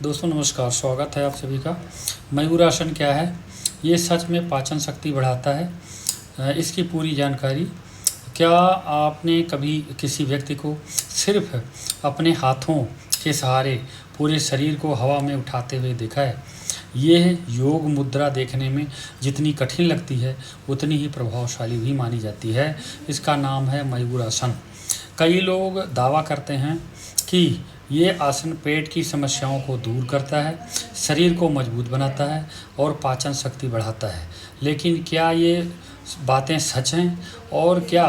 दोस्तों नमस्कार, स्वागत है आप सभी का। मयूरासन क्या है? ये सच में पाचन शक्ति बढ़ाता है। इसकी पूरी जानकारी। क्या आपने कभी किसी व्यक्ति को सिर्फ अपने हाथों के सहारे पूरे शरीर को हवा में उठाते हुए देखा है? यह योग मुद्रा देखने में जितनी कठिन लगती है उतनी ही प्रभावशाली भी मानी जाती है। इसका नाम है मयूरासन। कई लोग दावा करते हैं कि ये आसन पेट की समस्याओं को दूर करता है, शरीर को मजबूत बनाता है और पाचन शक्ति बढ़ाता है। लेकिन क्या ये बातें सच हैं और क्या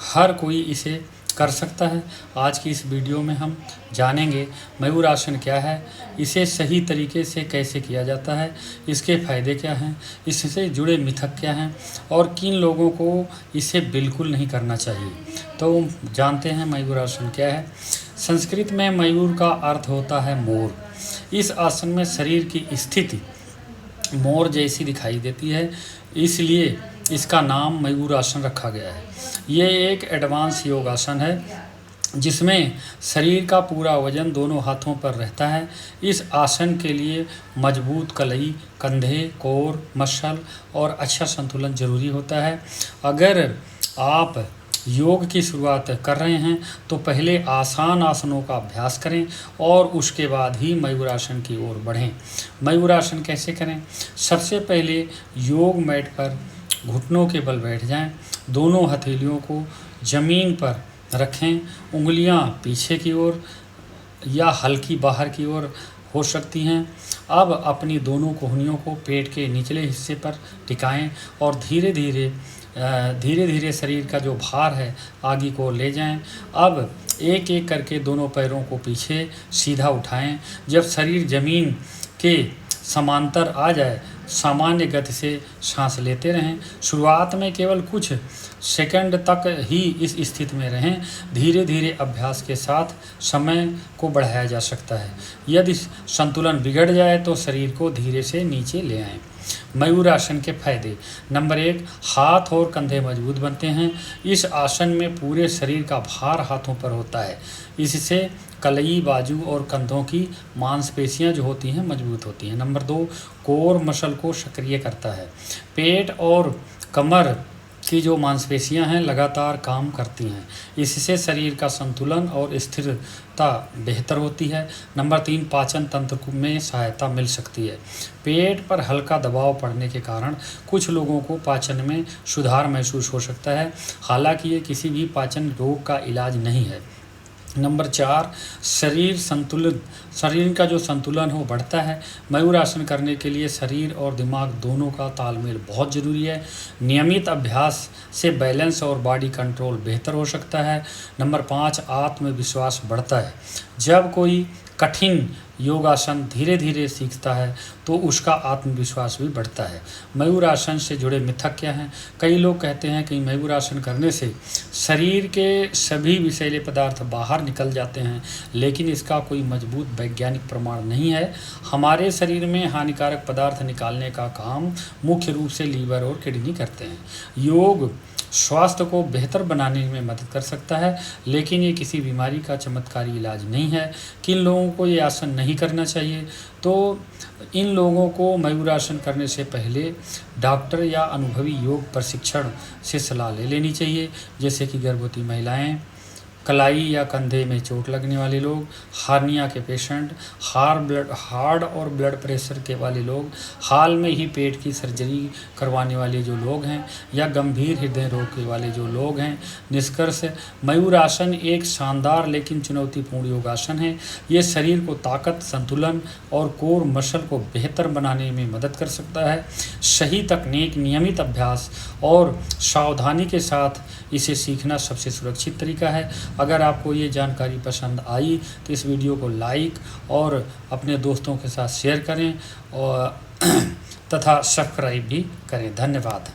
हर कोई इसे कर सकता है? आज की इस वीडियो में हम जानेंगे मयूरासन क्या है, इसे सही तरीके से कैसे किया जाता है, इसके फ़ायदे क्या हैं, इससे जुड़े मिथक क्या हैं और किन लोगों को इसे बिल्कुल नहीं करना चाहिए। तो जानते हैं मयूरासन क्या है। संस्कृत में मयूर का अर्थ होता है मोर। इस आसन में शरीर की स्थिति मोर जैसी दिखाई देती है, इसलिए इसका नाम मयूरासन रखा गया है। ये एक एडवांस योगासन है जिसमें शरीर का पूरा वजन दोनों हाथों पर रहता है। इस आसन के लिए मजबूत कलाई, कंधे, कोर, मसल और अच्छा संतुलन जरूरी होता है। अगर आप योग की शुरुआत कर रहे हैं तो पहले आसान आसनों का अभ्यास करें और उसके बाद ही मयूरासन की ओर बढ़ें। मयूरासन कैसे करें? सबसे पहले योग मैट पर घुटनों के बल बैठ जाएं, दोनों हथेलियों को जमीन पर रखें, उंगलियां पीछे की ओर या हल्की बाहर की ओर हो सकती हैं। अब अपनी दोनों कोहनियों को पेट के निचले हिस्से पर टिकाएं और धीरे धीरे शरीर का जो भार है आगे को ले जाएं। अब एक एक करके दोनों पैरों को पीछे सीधा उठाएं। जब शरीर जमीन के समांतर आ जाए सामान्य गति से सांस लेते रहें। शुरुआत में केवल कुछ सेकंड तक ही इस स्थिति में रहें। धीरे धीरे अभ्यास के साथ समय को बढ़ाया जा सकता है। यदि संतुलन बिगड़ जाए तो शरीर को धीरे से नीचे ले आएं। मयूरासन के फायदे। नंबर 1, हाथ और कंधे मजबूत बनते हैं। इस आसन में पूरे शरीर का भार हाथों पर होता है। इससे कलाई, बाजू और कंधों की मांसपेशियां जो होती हैं मजबूत होती हैं। नंबर 2, कोर मसल को सक्रिय करता है। पेट और कमर की जो मांसपेशियां हैं लगातार काम करती हैं। इससे शरीर का संतुलन और स्थिरता बेहतर होती है। नंबर 3, पाचन तंत्र में सहायता मिल सकती है। पेट पर हल्का दबाव पड़ने के कारण कुछ लोगों को पाचन में सुधार महसूस हो सकता है, हालांकि ये किसी भी पाचन रोग का इलाज नहीं है। नंबर 4, शरीर का जो संतुलन हो बढ़ता है। मयूरासन करने के लिए शरीर और दिमाग दोनों का तालमेल बहुत ज़रूरी है। नियमित अभ्यास से बैलेंस और बॉडी कंट्रोल बेहतर हो सकता है। नंबर 5, आत्मविश्वास बढ़ता है। जब कोई कठिन योगासन धीरे धीरे सीखता है तो उसका आत्मविश्वास भी बढ़ता है। मयूरासन से जुड़े मिथक क्या हैं? कई लोग कहते हैं कि मयूरासन करने से शरीर के सभी विषैले पदार्थ बाहर निकल जाते हैं, लेकिन इसका कोई मजबूत वैज्ञानिक प्रमाण नहीं है। हमारे शरीर में हानिकारक पदार्थ निकालने का काम मुख्य रूप से लीवर और किडनी करते हैं। योग स्वास्थ्य को बेहतर बनाने में मदद कर सकता है, लेकिन ये किसी बीमारी का चमत्कारी इलाज नहीं है। किन लोगों को ये आसन नहीं करना चाहिए? तो इन लोगों को मयूरासन करने से पहले डॉक्टर या अनुभवी योग प्रशिक्षण से सलाह ले लेनी चाहिए, जैसे कि गर्भवती महिलाएं, कलाई या कंधे में चोट लगने वाले लोग, हार्निया के पेशेंट, हार्ट और ब्लड प्रेशर के वाले लोग, हाल में ही पेट की सर्जरी करवाने वाले जो लोग हैं या गंभीर हृदय रोग के वाले जो लोग हैं। निष्कर्ष, मयूरासन एक शानदार लेकिन चुनौतीपूर्ण योगासन है। ये शरीर को ताकत, संतुलन और कोर मसल को बेहतर बनाने में मदद कर सकता है। सही तकनीक, नियमित अभ्यास और सावधानी के साथ इसे सीखना सबसे सुरक्षित तरीका है। अगर आपको ये जानकारी पसंद आई तो इस वीडियो को लाइक और अपने दोस्तों के साथ शेयर करें और तथा सब्सक्राइब भी करें। धन्यवाद।